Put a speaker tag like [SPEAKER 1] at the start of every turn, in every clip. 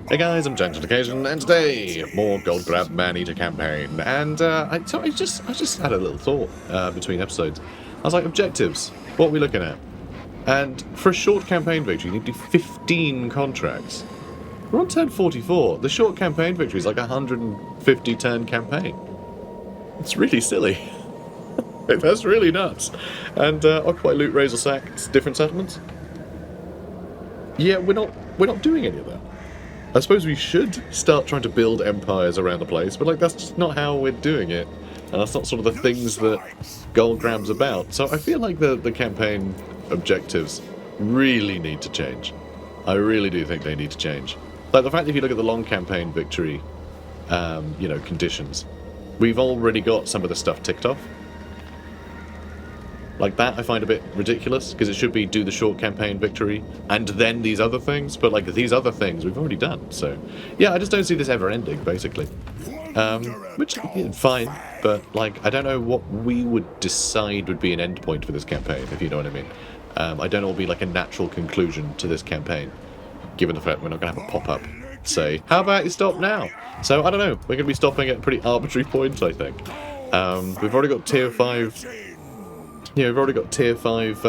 [SPEAKER 1] Hey guys, I'm Gentle Occasion, and today more GOLGFAG MANEATER campaign. And I just had a little thought between episodes. I was like, objectives. What are we looking at? And for a short campaign victory, you need to do 15 contracts. We're on turn 44. The short campaign victory is like a 150 turn campaign. It's really silly. That's really nuts. And Occupy, Loot, Razor Sack, different settlements. Yeah, we're not doing any of that. I suppose we should start trying to build empires around the place, but like that's just not how we're doing it, and that's not sort of the things that GOLGFAG's about. So I feel like the campaign objectives really need to change. I really do think they need to change. Like the fact that if you look at the long campaign victory, conditions, we've already got some of the stuff ticked off. Like that I find a bit ridiculous, because it should be do the short campaign victory and then these other things, but like these other things we've already done. So yeah, I just don't see this ever ending, basically. Which fine, but like I don't know what we would decide would be an end point for this campaign, if you know what I mean. I don't know what would be like a natural conclusion to this campaign, given the fact we're not going to have a pop-up say, how about you stop now? So I don't know, we're going to be stopping at a pretty arbitrary point, I think. We've already got tier 5... Yeah, we've already got tier 5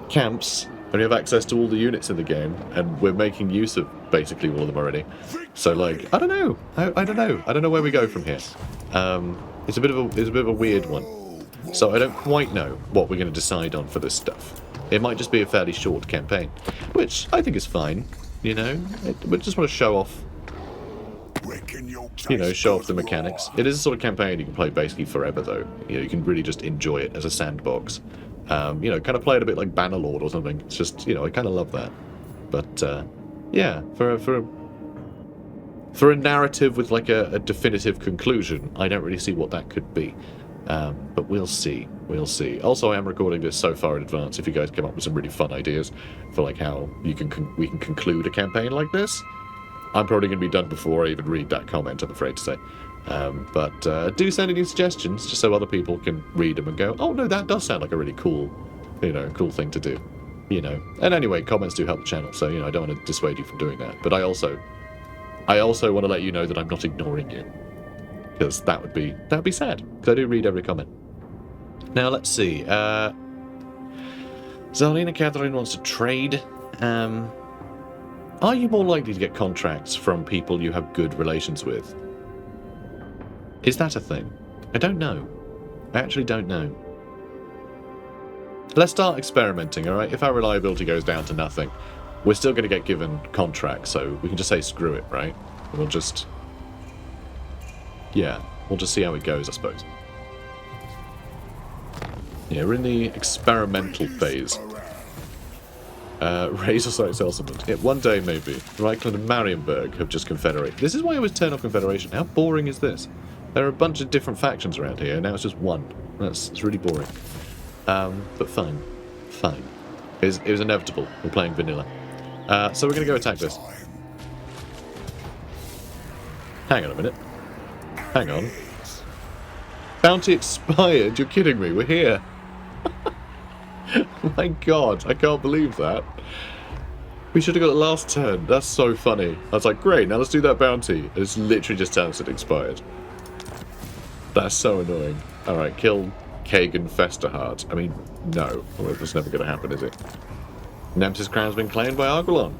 [SPEAKER 1] camps, and we have access to all the units in the game, and we're making use of basically all of them already. So, like, I don't know. I don't know. I don't know where we go from here. It's a bit of a weird one. So I don't quite know what we're going to decide on for this stuff. It might just be a fairly short campaign, which I think is fine. You know, we just want to show off. Show off the mechanics. It is a sort of campaign you can play basically forever, though. You know, you can really just enjoy it as a sandbox. Kind of play it a bit like Bannerlord or something. It's just, I kind of love that. But yeah, for a narrative with like a definitive conclusion, I don't really see what that could be. But we'll see. We'll see. Also, I am recording this so far in advance. If you guys come up with some really fun ideas for like how we can conclude a campaign like this, I'm probably going to be done before I even read that comment, I'm afraid to say. But do send any suggestions, just so other people can read them and go, oh no, that does sound like a really cool, cool thing to do. And anyway, comments do help the channel, so, I don't want to dissuade you from doing that. But I also want to let you know that I'm not ignoring you. Because that would be sad, because I do read every comment. Now, let's see. Zarlina Catherine wants to trade. Are you more likely to get contracts from people you have good relations with? Is that a thing? I don't know. I actually don't know. Let's start experimenting, alright? If our reliability goes down to nothing, we're still going to get given contracts, so we can just say screw it, right? We'll just... Yeah, we'll just see how it goes, I suppose. Yeah, we're in the experimental phase. Razor Sight Settlement. Yeah, one day maybe. Reichland and Marienburg have just confederated. This is why I always turn off Confederation. How boring is this? There are a bunch of different factions around here, now it's just one. It's really boring. But fine. Fine. It was inevitable. We're playing vanilla. So we're going to go attack this. Hang on a minute. Hang on. Bounty expired? You're kidding me. We're here. My god, I can't believe that. We should have got it last turn. That's so funny. I was like, great, now let's do that bounty. And it's literally just telling us it expired. That's so annoying. Alright, kill Kagan Festerhart. I mean, no. Well, that's never going to happen, is it? Nemesis Crown's been claimed by Argolon.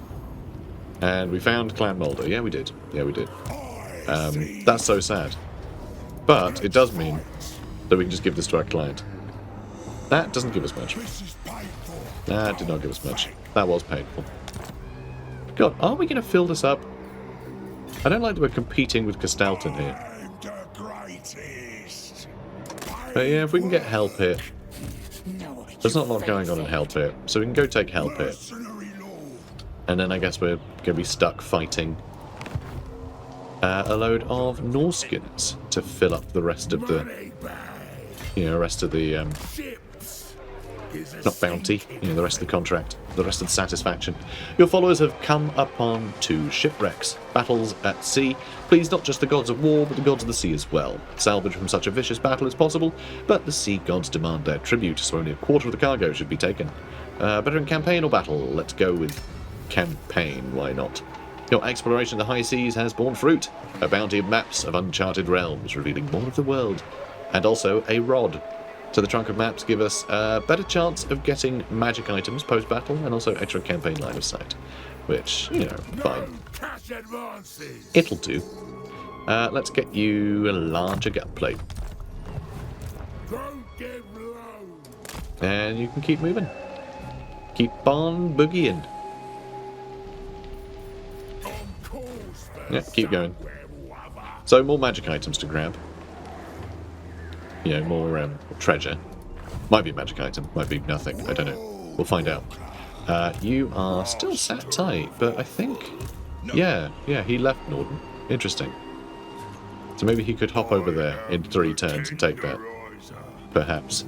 [SPEAKER 1] And we found Clan Mulder. Yeah, we did. Yeah, we did. That's so sad. But it does mean that we can just give this to our client. That doesn't give us much. That did not give us much. That was painful. God, are we going to fill this up? I don't like that we're competing with Castalton here. But yeah, if we can get help here. There's not a lot going on in help here, so we can go take help here. And then I guess we're going to be stuck fighting a load of Norskins to fill up the rest of the... not bounty, the rest of the contract, the rest of the satisfaction. Your followers have come upon 2 shipwrecks, battles at sea. Please not just the gods of war, but the gods of the sea as well. Salvage from such a vicious battle as possible, but the sea gods demand their tribute, so only a quarter of the cargo should be taken. Better in campaign or battle? Let's go with campaign, why not? Your exploration of the high seas has borne fruit. A bounty of maps of uncharted realms, revealing more of the world. And also a rod. So the trunk of maps give us a better chance of getting magic items post-battle, and also extra campaign line of sight. Which, you know, fine. It'll do. Let's get you a larger gut plate. And you can keep moving. Keep on boogieing. Yeah, keep going. So more magic items to grab. You know, more treasure. Might be a magic item, might be nothing. I don't know. We'll find out. You are still sat tight, but I think... Yeah, he left Norden. Interesting. So maybe he could hop over there in 3 turns and take that. Perhaps.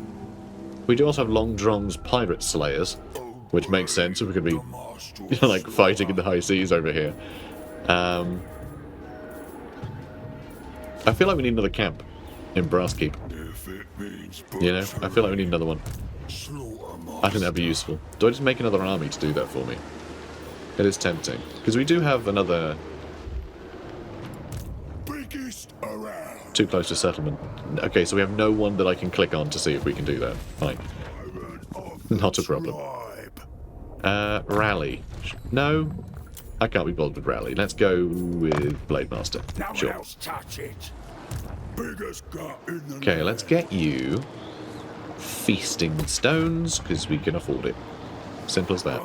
[SPEAKER 1] We do also have Long Drong's Pirate Slayers, which makes sense if we could be, you know, like, fighting in the high seas over here. I feel like we need another camp in Brasskeep. You know, I feel like we need another one. I think that'd be useful. Do I just make another army to do that for me? It is tempting. Because we do have another... Too close to settlement. Okay, so we have no one that I can click on to see if we can do that. Fine. Not a problem. Rally. No, I can't be bothered with Rally. Let's go with Blade Master. Sure. Okay, let's get you Feasting Stones, because we can afford it. Simple as that.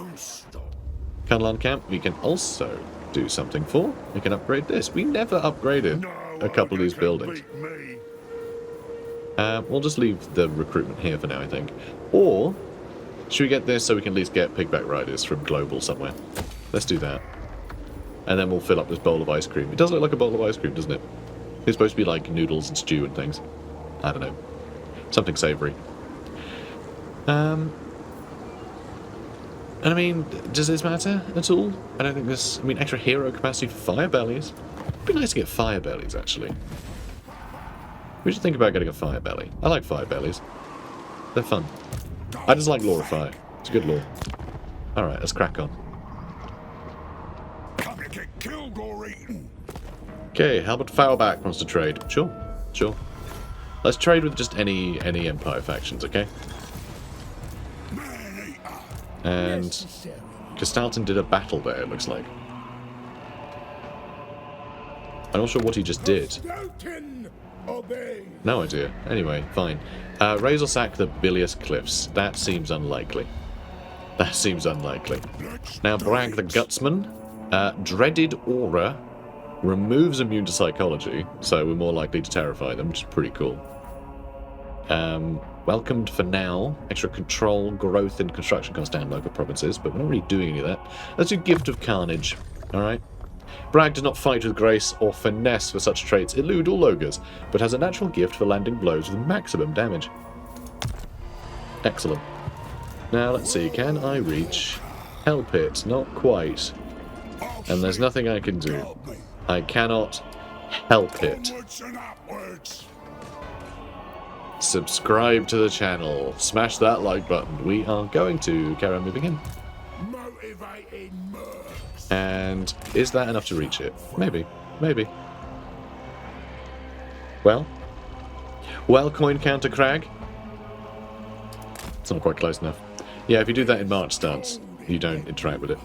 [SPEAKER 1] Cunlan Camp, we can also do something for. We can upgrade this. We never upgraded a couple of these buildings. We'll just leave the recruitment here for now, I think. Or, should we get this so we can at least get pigback riders from Global somewhere? Let's do that. And then we'll fill up this bowl of ice cream. It does look like a bowl of ice cream, doesn't it? It's supposed to be like noodles and stew and things. I don't know. Something savoury. And I mean, does this matter at all? I don't think this... I mean, extra hero capacity for fire bellies? It'd be nice to get fire bellies, actually. We should think about getting a fire belly. I like fire bellies. They're fun. I just like Lore of Fire. It's a good lore. Alright, let's crack on. Okay, Halbert Foulback wants to trade. Sure. Let's trade with just any Empire factions, okay? And Gestalten did a battle there, it looks like. I'm not sure what he just did. No idea. Anyway, fine. Raise or sack the Bilious Cliffs. That seems unlikely. Now, Bragg the Gutsman. Dreaded Aura removes immune to psychology, so we're more likely to terrify them, which is pretty cool. Welcomed for now. Extra control, growth, and construction cost down local provinces, but we're not really doing any of that. Let's do Gift of Carnage. Alright. Bragg does not fight with grace or finesse, for such traits elude all ogres, but has a natural gift for landing blows with maximum damage. Excellent. Now let's see, can I reach Hell Pit? Not quite. And there's nothing I can do. I cannot help it. Subscribe to the channel. Smash that like button. We are going to carry on moving in. And is that enough to reach it? Maybe. Well, coin counter Crag. It's not quite close enough. Yeah, if you do that in March stance, you don't interact with it.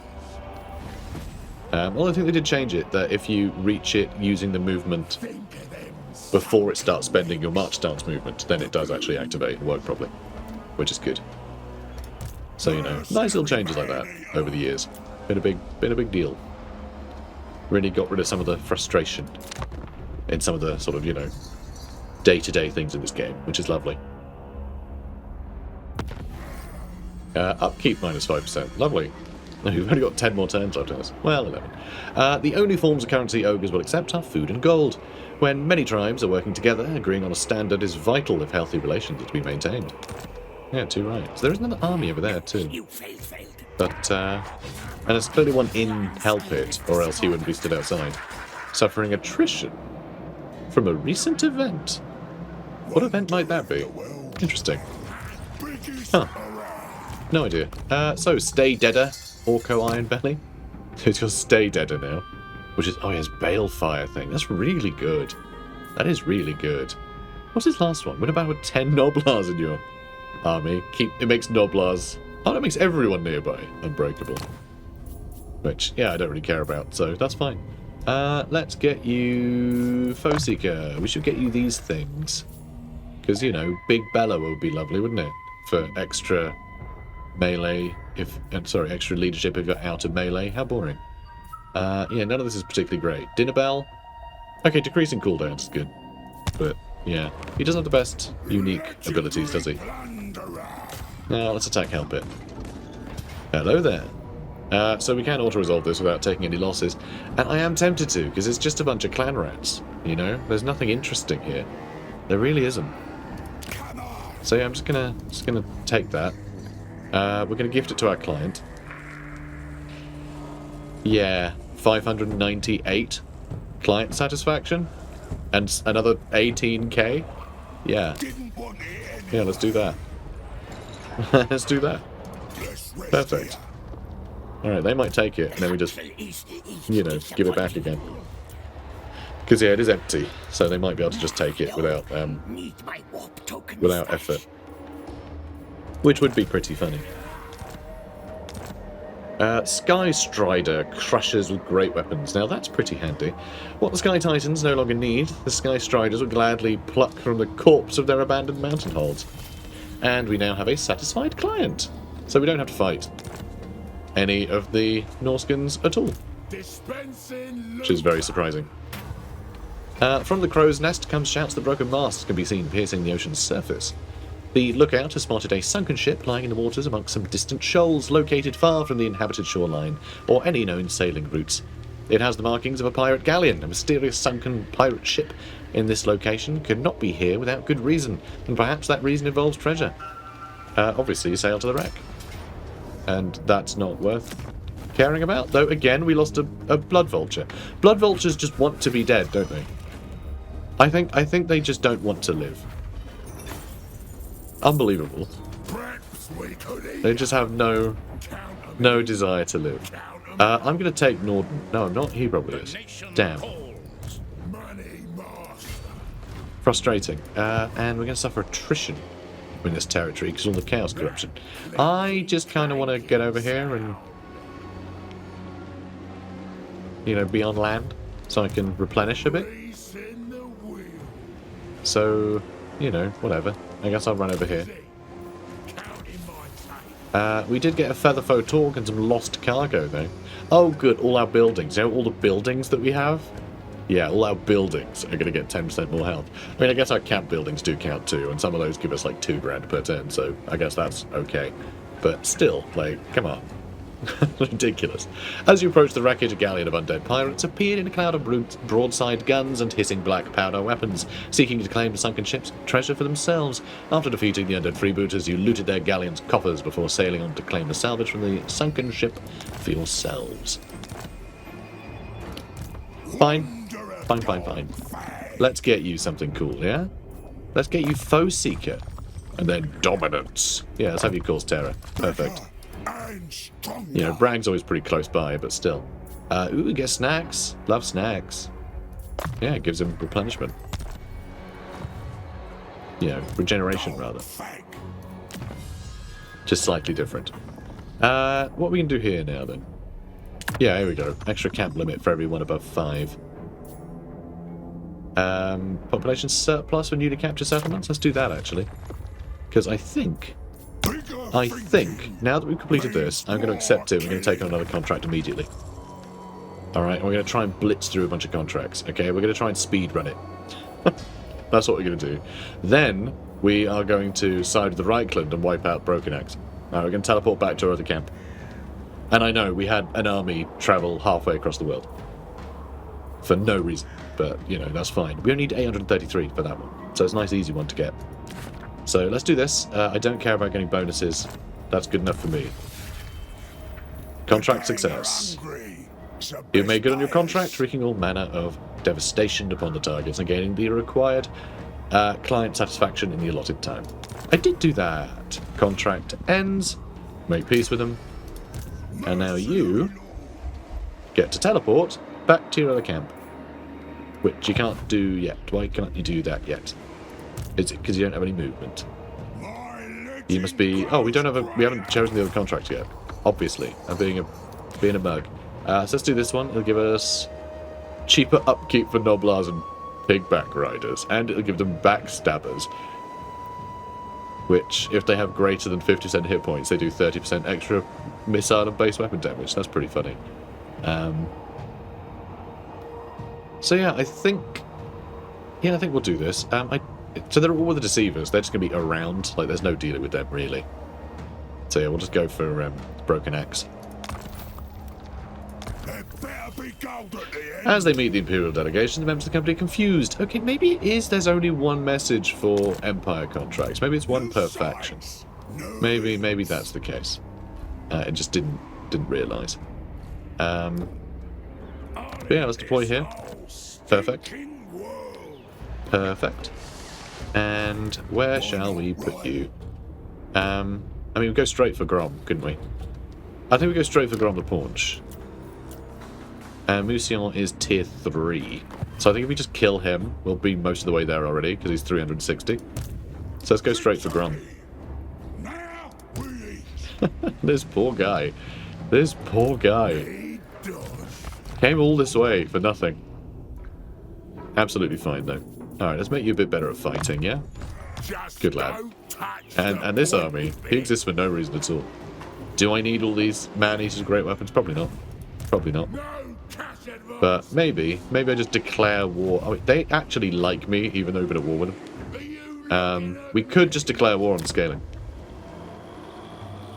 [SPEAKER 1] Well, I think they did change it, that if you reach it using the movement before it starts spending your March stance movement, then it does actually activate and work properly, which is good. So, you know, nice little changes like that over the years. Been a big deal. Really got rid of some of the frustration in some of the sort of, you know, day-to-day things in this game, which is lovely. Upkeep minus 5%. Lovely. We've only got 10 more turns left in this. Well, 11. The only forms of currency ogres will accept are food and gold. When many tribes are working together, agreeing on a standard is vital if healthy relations are to be maintained. Yeah, too right. So there is another army over there, too. But, and there's clearly one in Hell Pit, or else he wouldn't be stood outside. Suffering attrition from a recent event. What event might that be? Interesting. Huh. No idea. So, Stay Deader, Orco Iron Belly. It's your Stay Deader now. Which is, oh, he has Balefire thing. That's really good. That is really good. What's his last one? What about with 10 Noblars in your army? It makes Noblars... Oh, that makes everyone nearby unbreakable. Which, yeah, I don't really care about, so that's fine. Let's get you... Foe Seeker. We should get you these things. Because, you know, Big Bellow would be lovely, wouldn't it? For extra melee, extra leadership if you're out of melee. How boring. Yeah, none of this is particularly great. Dinner Bell. Okay, decreasing cooldowns is good. But, yeah. He doesn't have the best unique abilities, does he? Now, let's attack Hellpit. Hello there. So we can auto-resolve this without taking any losses. And I am tempted to, because it's just a bunch of clan rats. You know? There's nothing interesting here. There really isn't. So yeah, I'm just gonna take that. We're gonna gift it to our client. Yeah, 598 client satisfaction, and another 18k. Yeah, yeah. Let's do that. Let's do that. Perfect. All right, they might take it, and then we just, you know, give it back again. Because yeah, it is empty, so they might be able to just take it without effort, which would be pretty funny. Sky Strider crushers with great weapons. Now that's pretty handy. What the Sky Titans no longer need, the Sky Striders would gladly pluck from the corpse of their abandoned mountain holds. And we now have a satisfied client, so we don't have to fight any of the Norskins at all, which is very surprising. From the crow's nest comes shouts that broken masts can be seen piercing the ocean's surface. The lookout has spotted a sunken ship lying in the waters amongst some distant shoals located far from the inhabited shoreline, or any known sailing routes. It has the markings of a pirate galleon. A mysterious sunken pirate ship in this location could not be here without good reason, and perhaps that reason involves treasure. Obviously, sail to the wreck. And that's not worth caring about, though again we lost a blood vulture. Blood vultures just want to be dead, don't they? I think they just don't want to live. Unbelievable. They just have no desire to live. I'm going to take Norden. No, I'm not. He probably is. Damn. Frustrating. And we're going to suffer attrition in this territory because of all the chaos corruption. I just kind of want to get over here and, you know, be on land so I can replenish a bit. So, you know, whatever. I guess I'll run over here. We did get a Featherfoe Talk and some lost cargo, though. Oh, good. All our buildings. You know, all the buildings that we have? Yeah, all our buildings are going to get 10% more health. I mean, I guess our camp buildings do count, too, and some of those give us, like, 2 grand per turn, so I guess that's okay. But still, like, come on. Ridiculous. As you approach the wreckage, a galleon of undead pirates appeared in a cloud of broadside guns and hissing black powder weapons, seeking to claim the sunken ship's treasure for themselves. After defeating the undead freebooters, you looted their galleon's coffers before sailing on to claim the salvage from the sunken ship for yourselves. Fine. Fine, fine, fine. Let's get you something cool, yeah? Let's get you Foe Seeker. And then Dominance. Yeah, let's have you cause terror. Perfect. You know, Brag's always pretty close by, but still. Ooh, get snacks. Love snacks. Yeah, it gives him replenishment. You know, regeneration, rather. Just slightly different. What are we going to do here now, then? Yeah, here we go. Extra camp limit for everyone above 5. Population surplus for newly captured settlements? Let's do that, actually. Because I think, now that we've completed this, I'm going to accept it. We're going to take on another contract immediately. Alright, we're going to try and blitz through a bunch of contracts. Okay, we're going to try and speed run it. That's what we're going to do. Then, we are going to side with the Reichland and wipe out Broken Axe. Now, we're going to teleport back to our other camp. And I know, we had an army travel halfway across the world. For no reason. But, you know, that's fine. We only need 833 for that one. So it's a nice, easy one to get. So let's do this. I don't care about getting bonuses. That's good enough for me. Contract success. You've made good on your contract, wreaking all manner of devastation upon the targets and gaining the required client satisfaction in the allotted time. I did do that. Contract ends. Make peace with them. And now you get to teleport back to your other camp. Which you can't do yet. Why can't you do that yet? Is it because you don't have any movement? You must be... Oh, we haven't chosen the other contract yet. Obviously. I'm being a mug. So let's do this one. It'll give us cheaper upkeep for Noblars and Pigback Riders. And it'll give them Backstabbers. Which, if they have greater than 50% hit points, they do 30% extra missile and base weapon damage. That's pretty funny. So yeah, I think we'll do this. So they're all the Deceivers. They're just going to be around. Like, there's no dealing with them, really. So yeah, we'll just go for Broken Axe. As they meet the Imperial delegation, the members of the company are confused. Okay, maybe it is there's only one message for Empire contracts. Maybe it's one per faction. Maybe that's the case. It just didn't realise. But yeah, let's deploy here. Perfect. Perfect. And where shall we put you? I mean, we go straight for Grom, couldn't we? I think we go straight for Grom the Paunch. Mousillon is tier 3. So I think if we just kill him, we'll be most of the way there already, because he's 360. So let's go straight for Grom. This poor guy. This poor guy. Came all this way for nothing. Absolutely fine, though. Alright, let's make you a bit better at fighting, yeah? Good lad. And this army, he exists for no reason at all. Do I need all these man-eaters great weapons? Probably not. Probably not. But maybe I just declare war. Oh, they actually like me, even though we've been at war with them. We could just declare war on the scaling.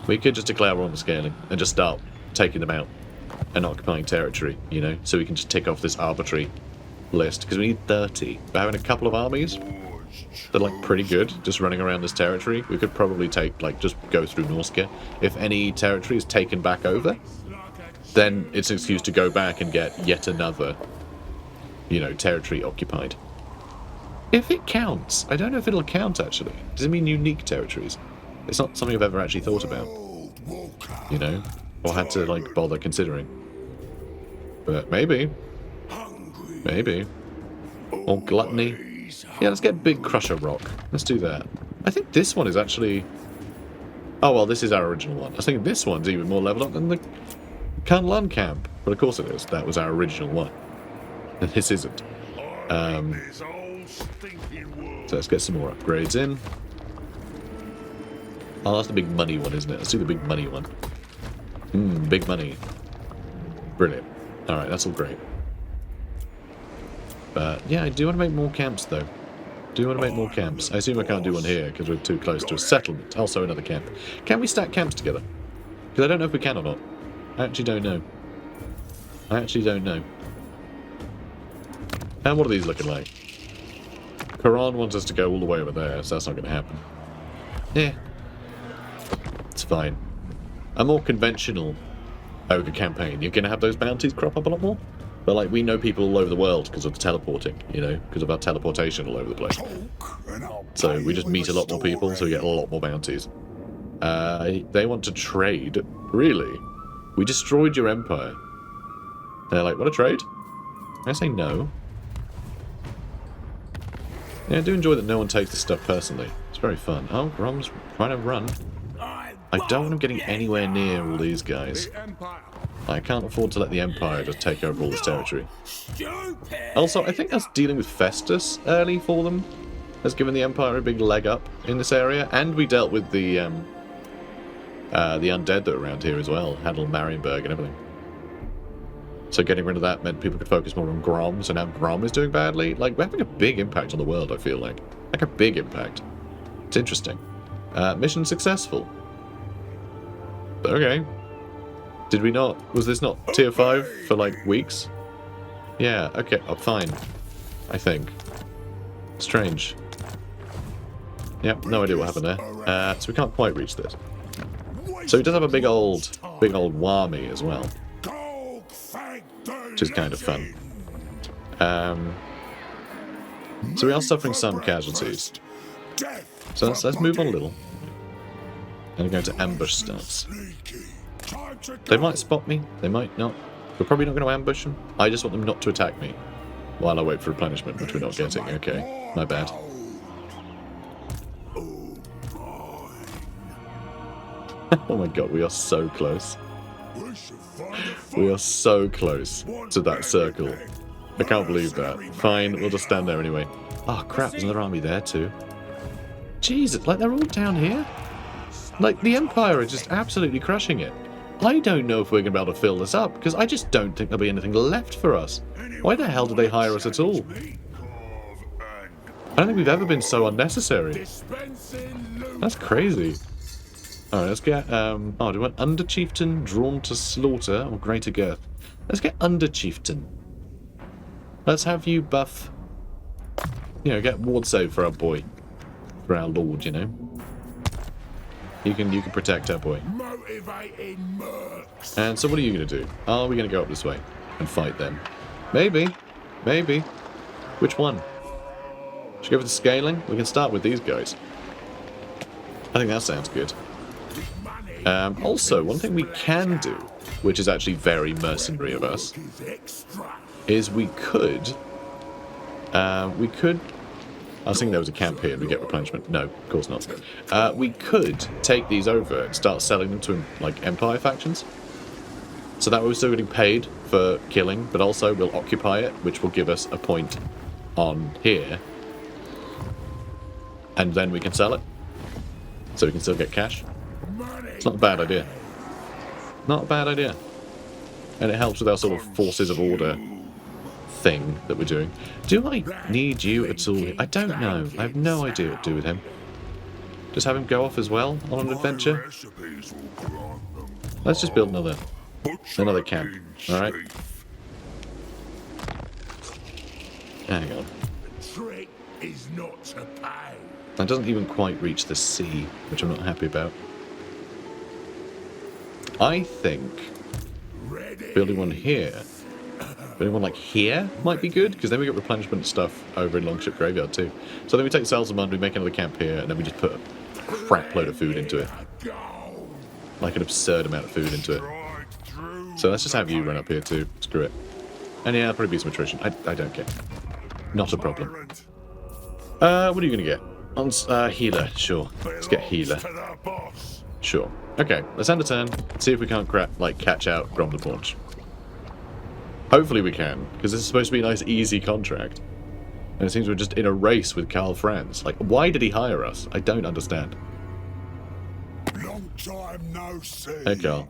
[SPEAKER 1] We could just declare war on the scaling and just start taking them out and occupying territory, you know, so we can just tick off this arbitrary list, because we need 30. We're having a couple of armies that are, like, pretty good, just running around this territory. We could probably take, like, just go through Norsca. If any territory is taken back over, then it's an excuse to go back and get yet another, you know, territory occupied. If it counts. I don't know if it'll count, actually. Does it mean unique territories? It's not something I've ever actually thought about, you know, or had to, like, bother considering. But maybe. Maybe. Or Gluttony. Yeah, let's get Big Crusher Rock. Let's do that. I think this one is actually... Oh, well, this is our original one. I think this one's even more leveled up than the Kunlun camp. But of course it is. That was our original one. And this isn't. So let's get some more upgrades in. Oh, that's the big money one, isn't it? Let's do the big money one. Big money. Brilliant. Alright, that's all great. But, yeah, I do want to make more camps, though. I assume I can't do one here, because we're too close to a settlement. Also another camp. Can we stack camps together? Because I don't know if we can or not. I actually don't know. And what are these looking like? Quran wants us to go all the way over there, so that's not going to happen. Yeah. It's fine. A more conventional Ogre campaign, you're going to have those bounties crop up a lot more. But, like, we know people all over the world because of the teleporting, you know, because of our teleportation all over the place. So we just meet a lot more people, so we get a lot more bounties. They want to trade. Really? We destroyed your empire. They're like, what a trade? I say no. Yeah, I do enjoy that no one takes this stuff personally. It's very fun. Oh, Grom's trying to run. I don't want him getting anywhere near all these guys. I can't afford to let the Empire just take over all this territory. Also, I think us dealing with Festus early for them has given the Empire a big leg up in this area, and we dealt with the undead that were around here as well, handled Marienburg and everything. So getting rid of that meant people could focus more on Grom, so now Grom is doing badly. Like, we're having a big impact on the world, I feel like. Like a big impact. It's interesting. Mission successful. Okay. Did we not? Was this not tier 5 for, like, weeks? Yeah, okay, oh, fine. I think. Strange. Yep, no idea what happened there. So we can't quite reach this. So he does have a big old Warmy as well. Which is kind of fun. So we are suffering some casualties. So let's move on a little. And go to ambush stance. They might spot me, they might not. We're probably not going to ambush them. I just want them not to attack me while I wait for replenishment, which we're not getting. Okay, my bad. Oh my god, we are so close. We are so close to that circle. I can't believe that. Fine, we'll just stand there anyway. Oh crap, there's another army there too. Jesus, like they're all down here? Like the Empire are just absolutely crushing it. I don't know if we're going to be able to fill this up, because I just don't think there'll be anything left for us. Why the hell did they hire us at all? I don't think we've ever been so unnecessary. That's crazy. Alright, let's get, oh, do we want Under Chieftain, Drawn to Slaughter, or Greater Girth? Let's get Under Chieftain. Let's have you buff, you know, get ward save for our boy. For our lord, you know. You can protect our boy. And so what are you going to do? Are we going to go up this way and fight them? Maybe. Maybe. Which one? Should we go for the scaling? We can start with these guys. I think that sounds good. Also, one thing we can do, which is actually very mercenary of us, is we could... I was thinking there was a camp here and we get replenishment. No, of course not. We could take these over and start selling them to, like, Empire factions. So that way we're still getting paid for killing, but also we'll occupy it, which will give us a point on here. And then we can sell it. So we can still get cash. It's not a bad idea. Not a bad idea. And it helps with our sort of forces of order thing that we're doing. Do I need you at all? I don't know. I have no idea what to do with him. Just have him go off as well on an adventure? Let's just build another camp. Alright? Hang on. That doesn't even quite reach the sea, which I'm not happy about. I think building one here, building one like here might be good, because then we get replenishment stuff over in Longship Graveyard too. So then we take Salzamund, we make another camp here, and then we just put a crap load of food into it. Like an absurd amount of food into it. So let's just have you run up here too. Screw it. And yeah, probably be some attrition. I don't care. Not a problem. What are you going to get? Healer, sure. Let's get healer. Sure. Okay, let's end a turn. See if we can't catch out Grom the Paunch. Hopefully we can, because this is supposed to be a nice, easy contract. And it seems we're just in a race with Karl Franz. Like, why did he hire us? I don't understand.
[SPEAKER 2] Long time no see.
[SPEAKER 1] Hey, Karl.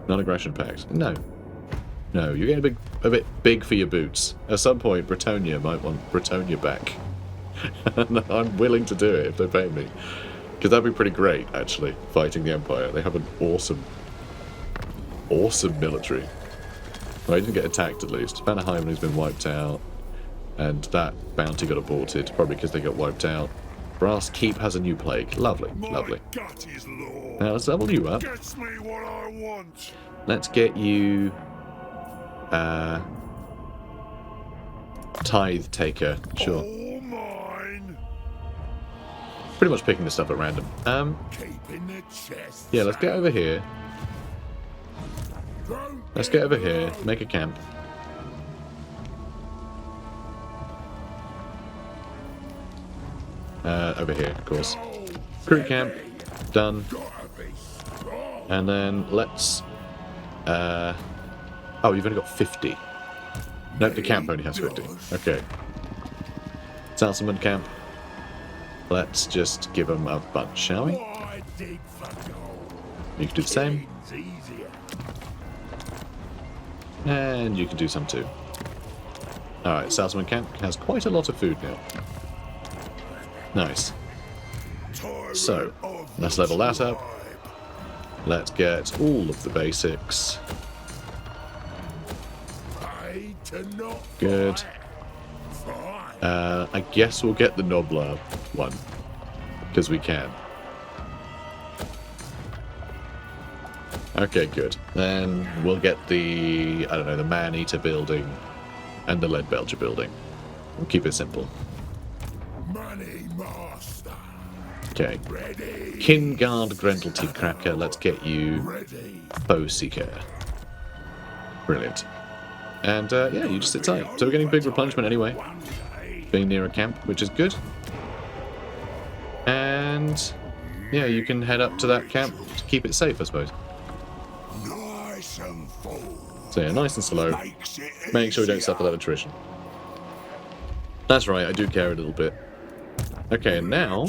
[SPEAKER 1] Non-aggression packs. No. No, you're getting a bit big for your boots. At some point, Bretonia might want Bretonia back. And I'm willing to do it if they pay me. Because that'd be pretty great, actually, fighting the Empire. They have an awesome military. Well, he didn't get attacked, at least. Banner Hyman has been wiped out. And that bounty got aborted, probably because they got wiped out. Brass Keep has a new plague. Lovely, lovely. Now, let's level you up.
[SPEAKER 2] Gets me what I want.
[SPEAKER 1] Let's get you... Tithe Taker, sure.
[SPEAKER 2] All mine.
[SPEAKER 1] Pretty much picking this stuff at random.
[SPEAKER 2] Keeping the chest.
[SPEAKER 1] Yeah, let's get over here. Let's get over here, make a camp. Over here, of course. Crew camp, done. And then let's... oh, you've only got 50. Nope, the camp only has 50. Okay. Salzamund camp. Let's just give them a bunch, shall we? You can do the same. And you can do some too. Alright, Salzamund camp has quite a lot of food now. Nice. So, let's level that up. Let's get all of the basics. Good. I guess we'll get the Noblar one. Because we can. Okay, good. Then we'll get the, I don't know, the Man-Eater building and the Lead Belcher building. We'll keep it simple.
[SPEAKER 2] Money master.
[SPEAKER 1] Okay. Kingard Grendelty Cracker, let's get you Foe Seeker. Brilliant. And yeah, you just sit tight. So we're getting big replenishment anyway, being near a camp, which is good. And yeah, you can head up to that camp to keep it safe, I suppose.
[SPEAKER 2] Nice and full.
[SPEAKER 1] So yeah, nice and slow. Make sure we don't suffer that attrition. That's right, I do care a little bit. Okay, and now,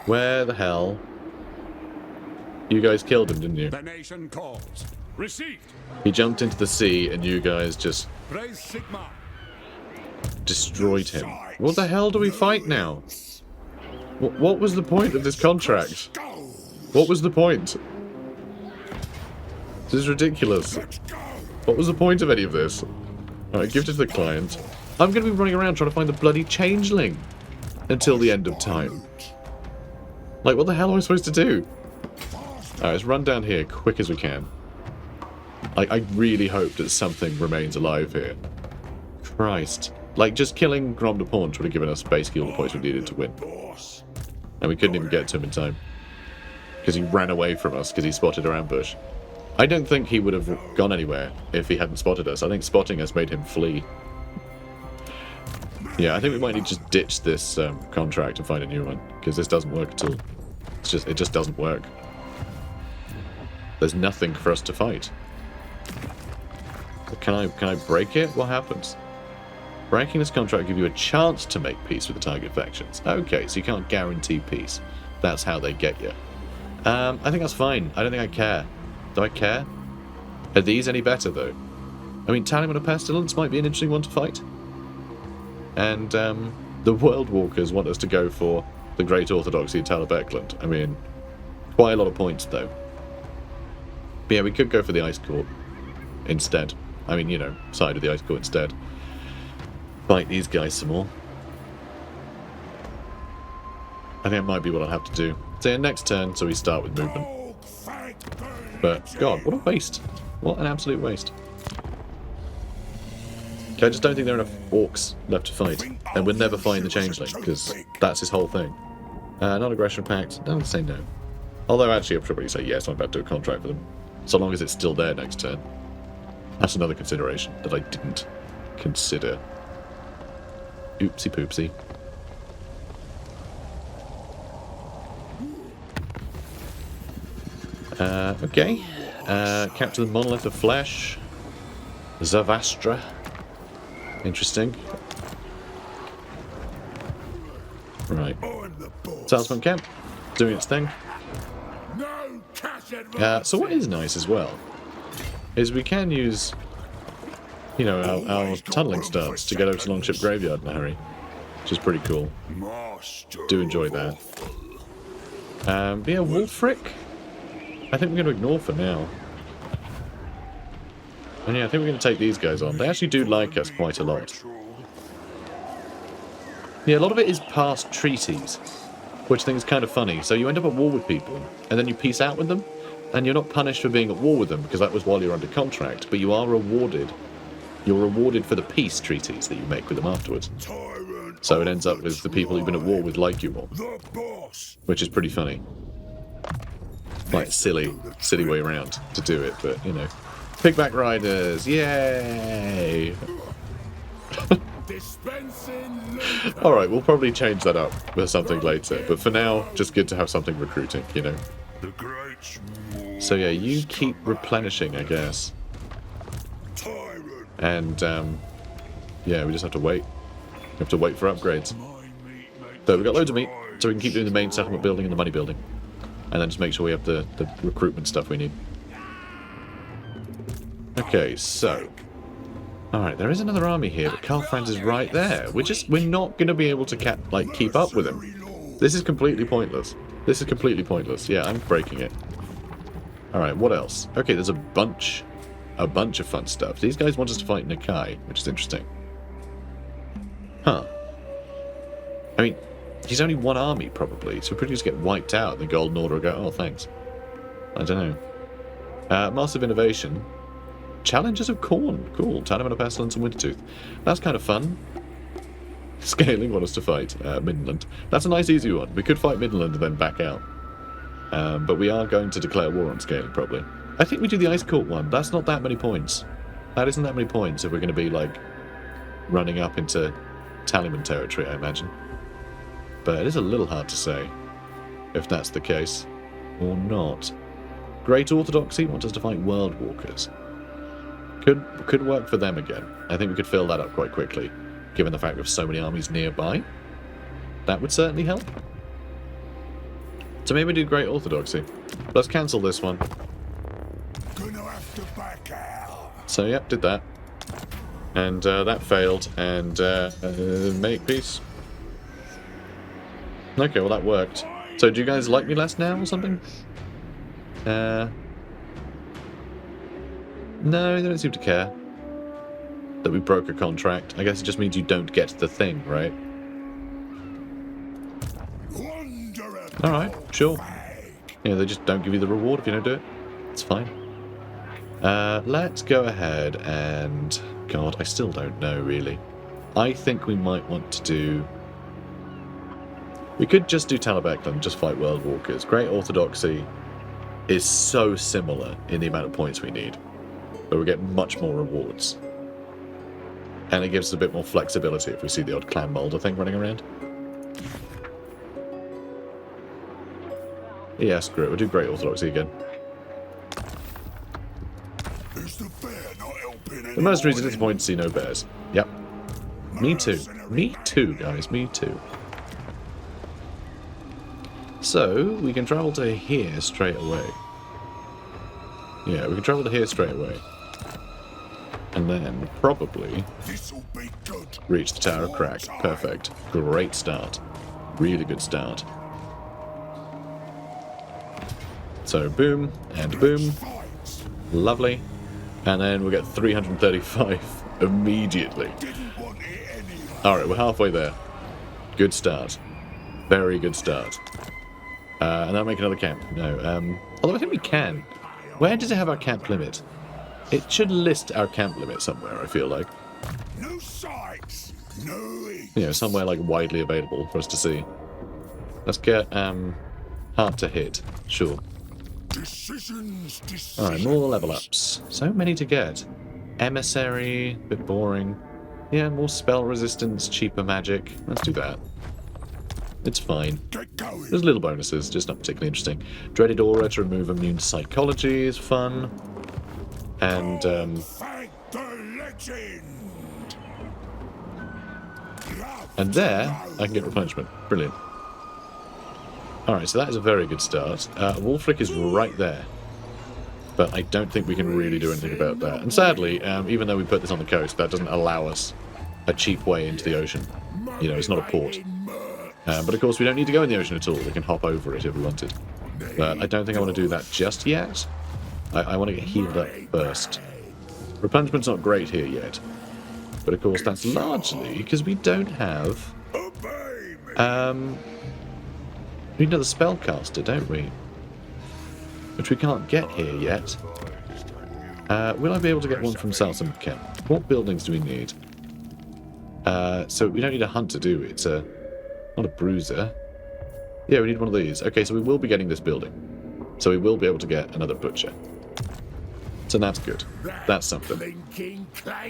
[SPEAKER 1] where the hell? You guys killed him, didn't you?
[SPEAKER 3] The nation calls. Received.
[SPEAKER 1] He jumped into the sea and you guys just
[SPEAKER 3] Praise Sigma.
[SPEAKER 1] destroyed him. What the hell do we fight now? What was the point of this contract? What was the point? This is ridiculous. What was the point of any of this? Alright, give it to the client. I'm going to be running around trying to find the bloody changeling until the end of time. Like, what the hell am I supposed to do? Alright, let's run down here quick as we can. I really hope that something remains alive here. Christ. Like, just killing Grom de Paunch would have given us basically all the points we needed to win. And we couldn't even get to him in time. Because he ran away from us because he spotted our ambush. I don't think he would have gone anywhere if he hadn't spotted us. I think spotting us made him flee. Yeah, I think we might need to just ditch this contract and find a new one. Because this doesn't work at all. It just doesn't work. There's nothing for us to fight. Can I break it? What happens? Breaking this contract will give you a chance to make peace with the target factions. Okay, so you can't guarantee peace. That's how they get you. I think that's fine. I don't think I care. Do I care? Are these any better, though? I mean, Talion of Pestilence might be an interesting one to fight. And the World Walkers want us to go for the Great Orthodoxy of Talabecland. I mean, quite a lot of points, though. But yeah, we could go for the Ice Court instead. I mean, you know, side of the Ice Court instead. Fight these guys some more. I think it might be what I'll have to do. So yeah, next turn, so we start with movement. But, God, what a waste. What an absolute waste. Okay, I just don't think there are enough orcs left to fight. And we'll never find the Changeling, because that's his whole thing. Non-aggression pact, no, say no. Although, actually, I'll probably say yes, I'm about to do a contract for them. So long as it's still there next turn. That's another consideration that I didn't consider. Oopsie poopsie. Okay. Capture the Monolith of Flesh. Zavastra. Interesting. Right. Talisman Camp. Doing its thing. So what is nice as well is we can use, you know, our tunneling starts to get over to Longship Graveyard in a hurry, which is pretty cool. Do enjoy that. But yeah, Wolfric, I think we're going to ignore for now. And yeah, I think we're going to take these guys on. They actually do like us quite a lot. Yeah, a lot of it is past treaties, which I think is kind of funny. So you end up at war with people, and then you peace out with them, and you're not punished for being at war with them, because that was while you're under contract, but you are rewarded. You're rewarded for the peace treaties that you make with them afterwards. So it ends up with the people you've been at war with like you more. Which is pretty funny. Like, silly way around to do it, but, you know. Pigback Riders, yay! Alright, we'll probably change that up with something later, but for now, just good to have something recruiting, you know. So yeah, you keep replenishing, I guess. And, yeah, we just have to wait. We have to wait for upgrades. So we've got loads of meat, so we can keep doing the main settlement building and the money building. And then just make sure we have the recruitment stuff we need. Okay, so... Alright, there is another army here, but Karl Franz is right there. We're not going to be able to keep up with him. This is completely pointless. This is completely pointless. Yeah, I'm breaking it. Alright, what else? Okay, there's a bunch of fun stuff. These guys want us to fight Nakai, which is interesting. Huh. I mean, he's only one army, probably, so we probably just get wiped out, and the Golden Order will go, oh, thanks. I don't know. Massive Innovation. Challengers of Corn. Cool. Talion of Pestilence and Wintertooth. That's kind of fun. Scaling want us to fight Midland. That's a nice easy one. We could fight Midland and then back out. But we are going to declare war on Scaling, probably. I think we do the Ice Court one. That's not that many points. That isn't that many points if we're going to be, like, running up into Tallyman territory, I imagine. But it is a little hard to say if that's the case or not. Great Orthodoxy want us to fight World Walkers. Could work for them again. I think we could fill that up quite quickly, given the fact we have so many armies nearby. That would certainly help. So maybe we do Great Orthodoxy. Let's cancel this one.
[SPEAKER 2] Gonna have to back out.
[SPEAKER 1] So yep, did that. And that failed. And make peace. Okay, well that worked. So do you guys like me less now or something? No, they don't seem to care that we broke a contract. I guess it just means you don't get the thing, right? Alright, sure. Yeah, they just don't give you the reward if you don't do it. It's fine. Let's go ahead and... God, I still don't know, really. I think we might want to do... We could just do Talabek and just fight World Walkers. Great Orthodoxy is so similar in the amount of points we need, but we get much more rewards. And it gives us a bit more flexibility if we see the odd Clan Mulder thing running around. Yeah, screw it. We'll do Great Orthodoxy again.
[SPEAKER 2] Is the bear not helping
[SPEAKER 1] The mercenaries are disappointed to see no bears. Yep. Me too. Me too, guys. Me too. So, we can travel to here straight away. Yeah, we can travel to here straight away. And then, probably,
[SPEAKER 2] This'll be good.
[SPEAKER 1] reach the Tower of Crack. Perfect. Great start. Really good start. So, boom, and boom. Lovely. And then we'll get 335 immediately.
[SPEAKER 2] Didn't want it anyway.
[SPEAKER 1] Alright, we're halfway there. Good start. Very good start. And I'll make another camp. No, although I think we can. Where does it have our camp limit? It should list our camp limit somewhere, I feel like.
[SPEAKER 2] No sights, no eats.
[SPEAKER 1] You know, somewhere like widely available for us to see. Let's get hard to hit. Sure.
[SPEAKER 2] Decisions.
[SPEAKER 1] Alright, more level ups. So many to get. Emissary, bit boring. Yeah, more spell resistance, cheaper magic. Let's do that. It's fine.
[SPEAKER 2] Get going.
[SPEAKER 1] There's little bonuses, just not particularly interesting. Dreaded Aura to remove immune to psychology is fun. And,
[SPEAKER 2] Thank the legend.
[SPEAKER 1] and there, I can get replenishment. Brilliant. Alright, so that is a very good start. Wulfric is right there. But I don't think we can really do anything about that. And sadly, even though we put this on the coast, that doesn't allow us a cheap way into the ocean. You know, it's not a port. But of course, we don't need to go in the ocean at all. We can hop over it if we wanted. But I don't think I want to do that just yet. I want to get healed up first. Replenishment's not great here yet. But of course, that's largely because we don't have... we need another spellcaster, don't we? Which we can't get here yet. Will I be able to get one from Salsom Camp? What buildings do we need? So we don't need a hunter, do we? It's a... not a bruiser. Yeah, we need one of these. Okay, so we will be getting this building. So we will be able to get another butcher. So that's good. That's something.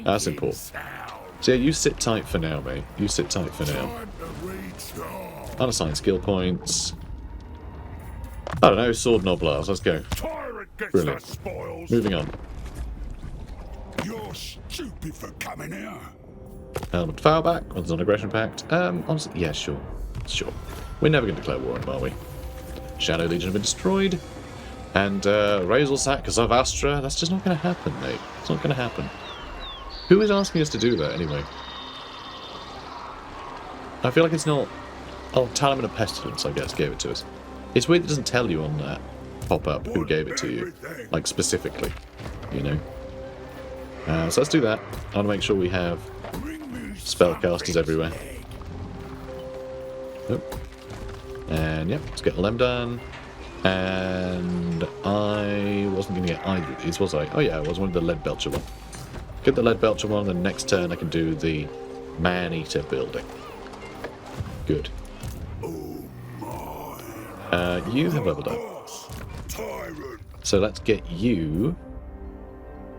[SPEAKER 1] That's important. So yeah, you sit tight for now, mate. You sit tight for now. Unassigned skill points. I don't know, sword noblars. Let's go. Brilliant. Moving on.
[SPEAKER 2] You're stupid for coming here.
[SPEAKER 1] Element of Fireback, one's on aggression pact. Honestly, yeah, sure. Sure. We're never going to declare war on him, are we? Shadow Legion have been destroyed. And Razelsack of Astra, that's just not going to happen, mate. It's not going to happen. Who is asking us to do that, anyway? I feel like it's not... Oh, Tallyman of Pestilence, I guess, gave it to us. It's weird it doesn't tell you on that pop-up who gave it to you. Like, specifically, you know? So let's do that. I want to make sure we have spellcasters everywhere. Nope. And, yep, let's get them done. And I wasn't going to get either of these, was I? Oh yeah, I was one of the Lead Belcher one. Get the Lead Belcher one, and the next turn I can do the Man-Eater building. Good. You have leveled up. So let's get you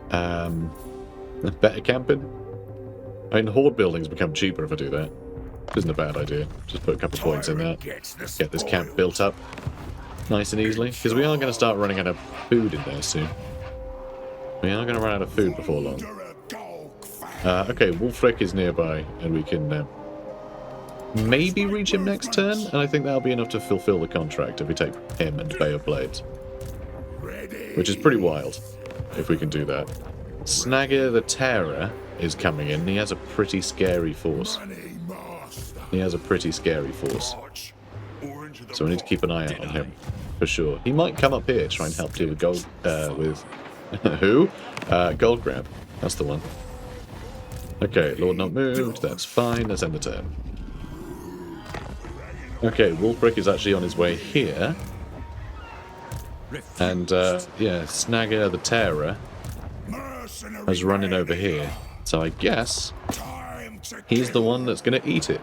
[SPEAKER 1] better camping. I mean, horde buildings become cheaper if I do that. Isn't a bad idea. Just put a couple points in there. Get this camp built up nice and easily. Because we are going to start running out of food in there soon. We are going to run out of food before long. Okay, Wolfric is nearby, and we can maybe reach him next turn, and I think that'll be enough to fulfill the contract if we take him and Bay of Blades. Which is pretty wild, if we can do that. Snagger the Terror is coming in. He has a pretty scary force. He has a pretty scary force. So we need to keep an eye out on him, for sure. He might come up here to try and help deal with gold, with... who? Gold Grab. That's the one. Okay, Lord not moved. That's fine. Let's end the turn. Okay, Wolfric is actually on his way here. And, yeah, Snagger the Terror has run in over here. So I guess he's the one that's going to eat it.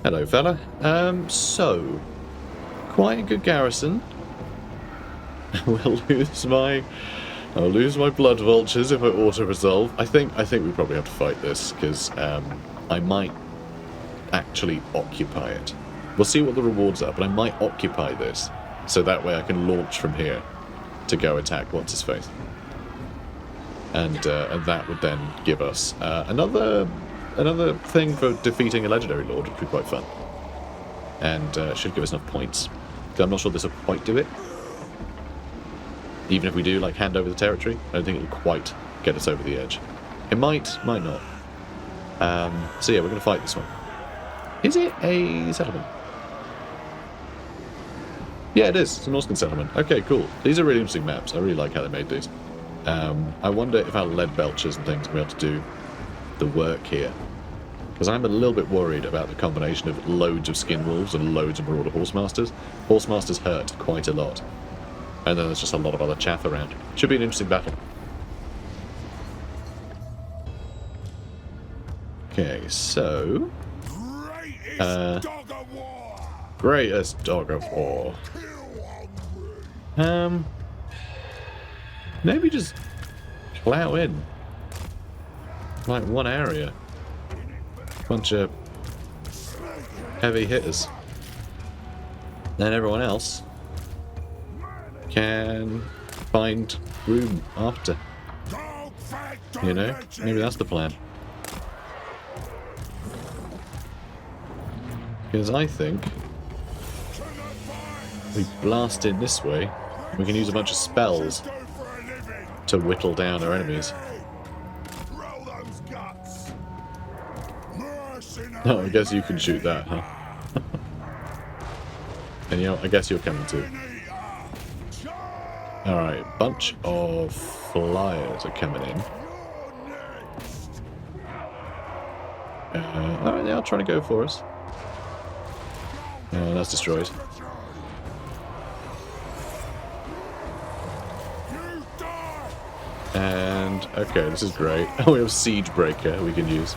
[SPEAKER 1] Hello, fella. So, quite a good garrison. I'll lose my blood vultures if I auto-resolve. I think we probably have to fight this, because I might actually occupy it. We'll see what the rewards are, but I might occupy this, so that way I can launch from here to go attack What's-His-Face. And that would then give us another thing for defeating a Legendary Lord, which would be quite fun. And should give us enough points. I'm not sure this will quite do it. Even if we do, like, hand over the territory, I don't think it'll quite get us over the edge. It might not. So yeah, we're going to fight this one. Is it a settlement? Yeah, it is. It's a Norscan settlement. Okay, cool. These are really interesting maps. I really like how they made these. I wonder if our lead belchers and things will be able to do the work here. Because I'm a little bit worried about the combination of loads of skin wolves and loads of marauder horsemasters. Horsemasters hurt quite a lot. And then there's just a lot of other chaff around. Should be an interesting battle. Okay, so... Greatest dog of war. Maybe just plow in. Like one area. Bunch of heavy hitters. Then everyone else can find room after. You know? Maybe that's the plan. Because I think we blast in this way, we can use a bunch of spells to whittle down our enemies. Oh, I guess you can shoot that, huh? And you know, I guess you're coming too. Alright, bunch of flyers are coming in. Alright, they are trying to go for us. That's destroyed. And, okay, this is great. Oh, we have Siege Breaker we can use.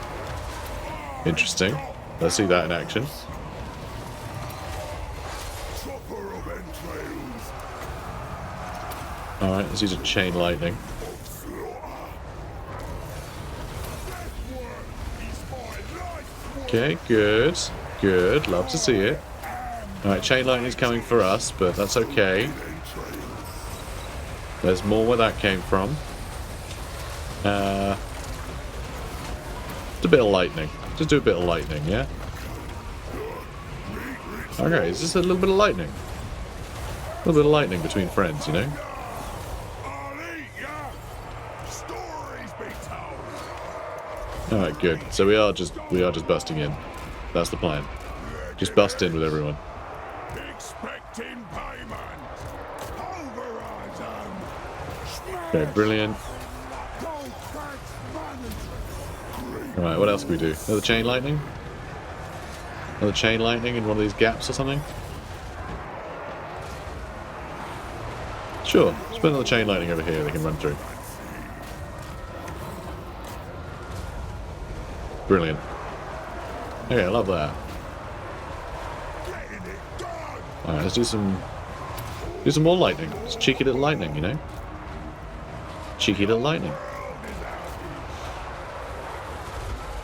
[SPEAKER 1] Interesting. Let's see that in action. Alright, let's use a Chain Lightning. Okay, good. Good, love to see it. Alright, Chain Lightning's coming for us, but that's okay. There's more where that came from. Just a bit of lightning. Just do a bit of lightning, yeah? Okay, it's just a little bit of lightning. A little bit of lightning between friends, you know? Alright, good. So we are just busting in. That's the plan. Just bust in with everyone. Okay, brilliant. Alright, what else can we do? Another Chain Lightning? Another Chain Lightning in one of these gaps or something? Sure, let's put another Chain Lightning over here they can run through. Brilliant. Okay, I love that. Alright, let's do some Do some more lightning. It's cheeky little lightning, you know? Cheeky little lightning.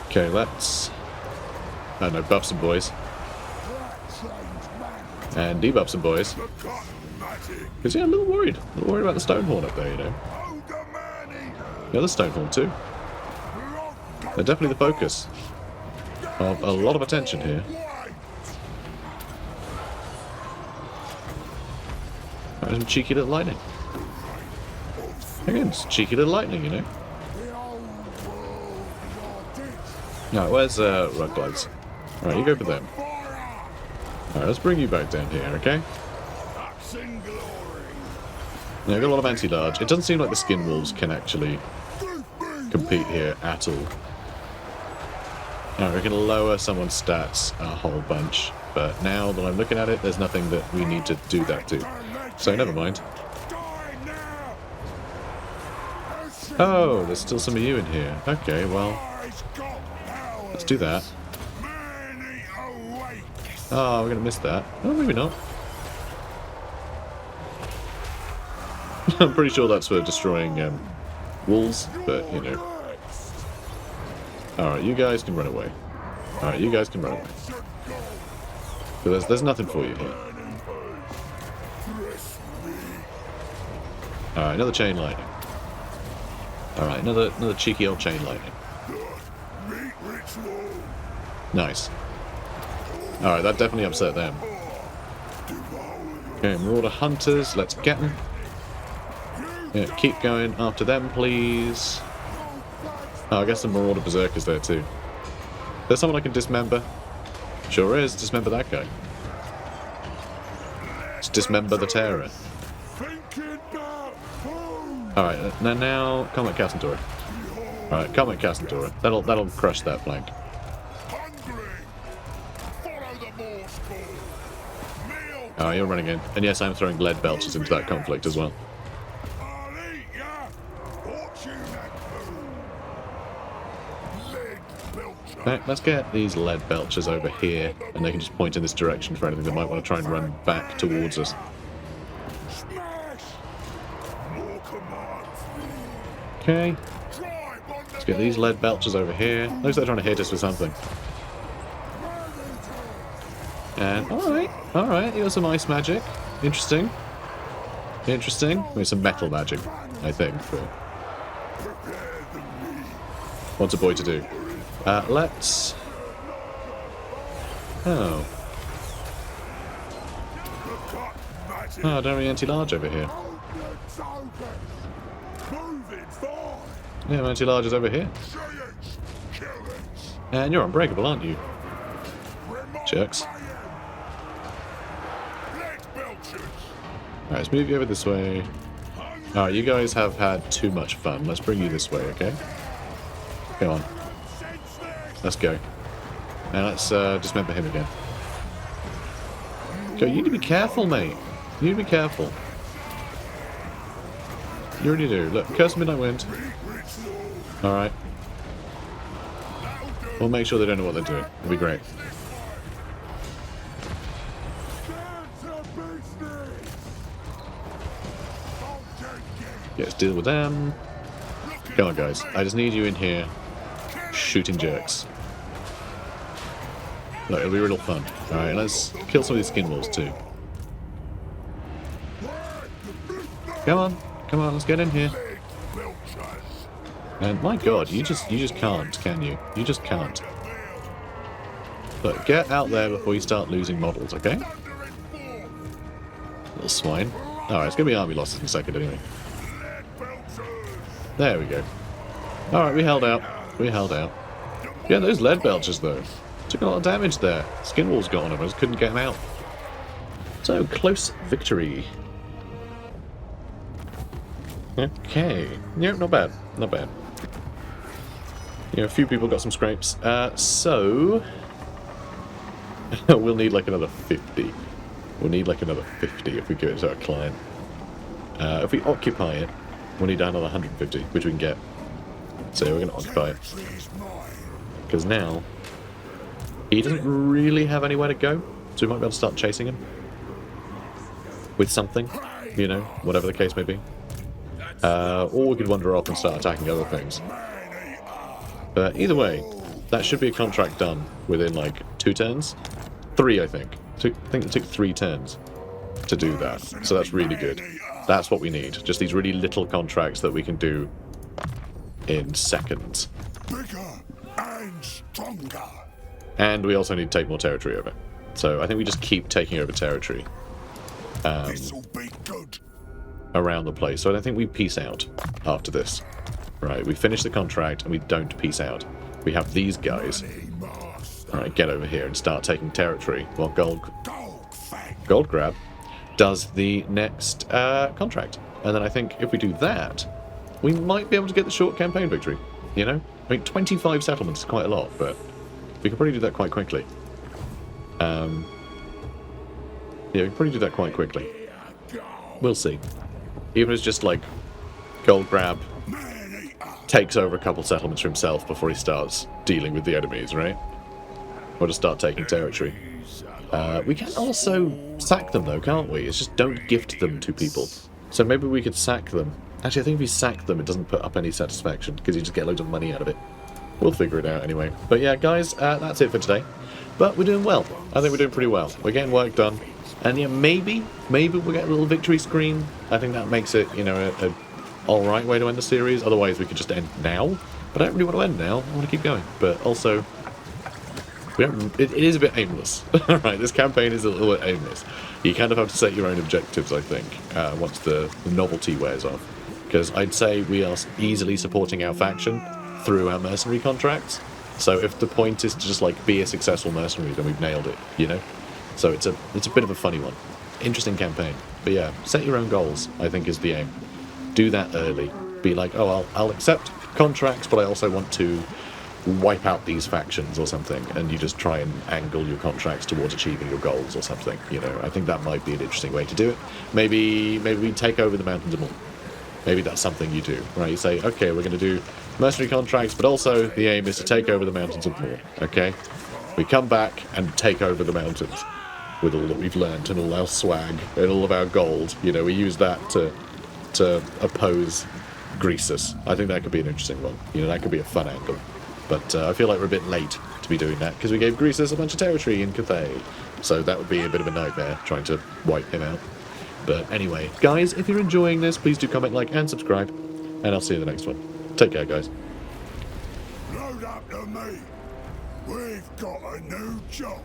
[SPEAKER 1] Okay, let's... I don't know, buff some boys. And debuff some boys. Because, yeah, I'm a little worried. A little worried about the Stonehorn up there, you know? Yeah, the Stonehorn too. They're definitely the focus of a lot of attention here. There's some cheeky little lightning. Again, it's cheeky little lightning, you know? No, where's Rugglights? Alright, you go for them. Alright, let's bring you back down here, okay? Yeah, I've got a lot of anti-large. It doesn't seem like the skin wolves can actually compete here at all. Alright, we can lower someone's stats a whole bunch, but now that I'm looking at it, there's nothing that we need to do that to. So never mind. Oh, there's still some of you in here. Okay, well, let's do that. Oh, we're gonna miss that. Oh, maybe not. I'm pretty sure that's for destroying walls, but you know. Alright, you guys can run away. Alright, you guys can run away. But there's nothing for you here. Alright, another chain lightning. Alright, another cheeky old chain lightning. Nice. Alright, that definitely upset them. Okay, Marauder Hunters, let's get them. Yeah, keep going after them, please. Oh, I guess the Marauder Berserker's there too. There's someone I can dismember. Sure is, dismember that guy. Let's dismember the Terror. Alright, now Comet Cassantora. Alright, Comet Cassantora. That'll crush that flank. Oh, you're running in. And yes, I'm throwing lead belches into that conflict as well. Right, let's get these lead belchers over here, and they can just point in this direction for anything that might want to try and run back towards us. Okay. Let's get these lead belchers over here. Looks like they're trying to hit us with something. And, alright, you got some ice magic. Interesting. Interesting. We have some metal magic, I think. But what's a boy to do? Let's... Oh. Oh, don't we anti-large over here? Yeah, anti-large is over here. And you're unbreakable, aren't you? Jerks. Alright, let's move you over this way. Alright, you guys have had too much fun. Let's bring you this way, okay? Come on. Let's go. Now let's dismember him again. Go, you need to be careful, mate. You need to be careful. You already do. Look, Curse of Midnight Wind. Alright. We'll make sure they don't know what they're doing. It'll be great. Yeah, let's deal with them. Come on, guys. I just need you in here shooting jerks. Look, it'll be real fun. Alright, let's kill some of these skin wolves too. Come on, let's get in here. And my god, you just can't, can you? You just can't. Look, get out there before you start losing models, okay? Little swine. Alright, it's gonna be army losses in a second anyway. There we go. Alright, we held out. We held out. Yeah, those lead belchers though. Took a lot of damage there. Skin walls got on them, I just couldn't get them out. So, close victory. Okay. Yeah, not bad. Not bad. Yeah, a few people got some scrapes. So... we'll need like another 50. We'll need like another 50 if we give it to our client. If we occupy it, we'll need another 150, which we can get. So we're going to occupy it. Because now, he doesn't really have anywhere to go, so we might be able to start chasing him with something. you know, whatever the case may be. Or we could wander off and start attacking other things. But either way, that should be a contract done within like 2 turns? 3, I think. I think it took 3 turns to do that. So that's really good. That's what we need. Just these really little contracts that we can do in seconds.
[SPEAKER 2] Bigger and stronger.
[SPEAKER 1] And we also need to take more territory over. So I think we just keep taking over territory
[SPEAKER 2] This'll be good.
[SPEAKER 1] around the place. So I don't think we peace out after this. Right, we finish the contract and we don't peace out. We have these guys. Alright, get over here and start taking territory while
[SPEAKER 2] GOLGFAG.
[SPEAKER 1] Gold Grab does the next contract. And then I think if we do that, we might be able to get the short campaign victory. You know? I mean, 25 settlements is quite a lot, but we could probably do that quite quickly. Yeah, we can probably do that quite quickly. We'll see. Even if it's just like Gold Grab takes over a couple settlements for himself before he starts dealing with the enemies, right? Or just start taking territory. We can also sack them though, can't we? It's just don't gift them to people. So maybe we could sack them. Actually, I think if we sack them, it doesn't put up any satisfaction because you just get loads of money out of it. We'll figure it out anyway. But yeah, guys, that's it for today. But we're doing well. I think we're doing pretty well. We're getting work done. And yeah, maybe we'll get a little victory screen. I think that makes it, you know, a alright way to end the series. Otherwise, we could just end now. But I don't really want to end now. I want to keep going. But also, we don't, it is a bit aimless. Right, this campaign is a little bit aimless. You kind of have to set your own objectives, I think, once the novelty wears off. Because I'd say we are easily supporting our faction through our mercenary contracts. So if the point is to just like be a successful mercenary, then we've nailed it, you know? So it's a bit of a funny one. Interesting campaign. But yeah, set your own goals, I think, is the aim. Do that early. Be like, oh, I'll accept contracts, but I also want to wipe out these factions or something, and you just try and angle your contracts towards achieving your goals or something, you know? I think that might be an interesting way to do it. Maybe we take over the mountains of more. Maybe that's something you do, right? You say, okay, we're going to do mercenary contracts, but also the aim is to take over the mountains of more, okay? We come back and take over the mountains with all that we've learnt and all our swag and all of our gold. You know, we use that to oppose Greasus. I think that could be an interesting one. You know, that could be a fun angle. But I feel like we're a bit late to be doing that because we gave Greasus a bunch of territory in Cathay. So that would be a bit of a nightmare trying to wipe him out. But anyway, guys, if you're enjoying this, please do comment, like, and subscribe. And I'll see you in the next one. Take care, guys.
[SPEAKER 2] Load up to me. We've got a new job.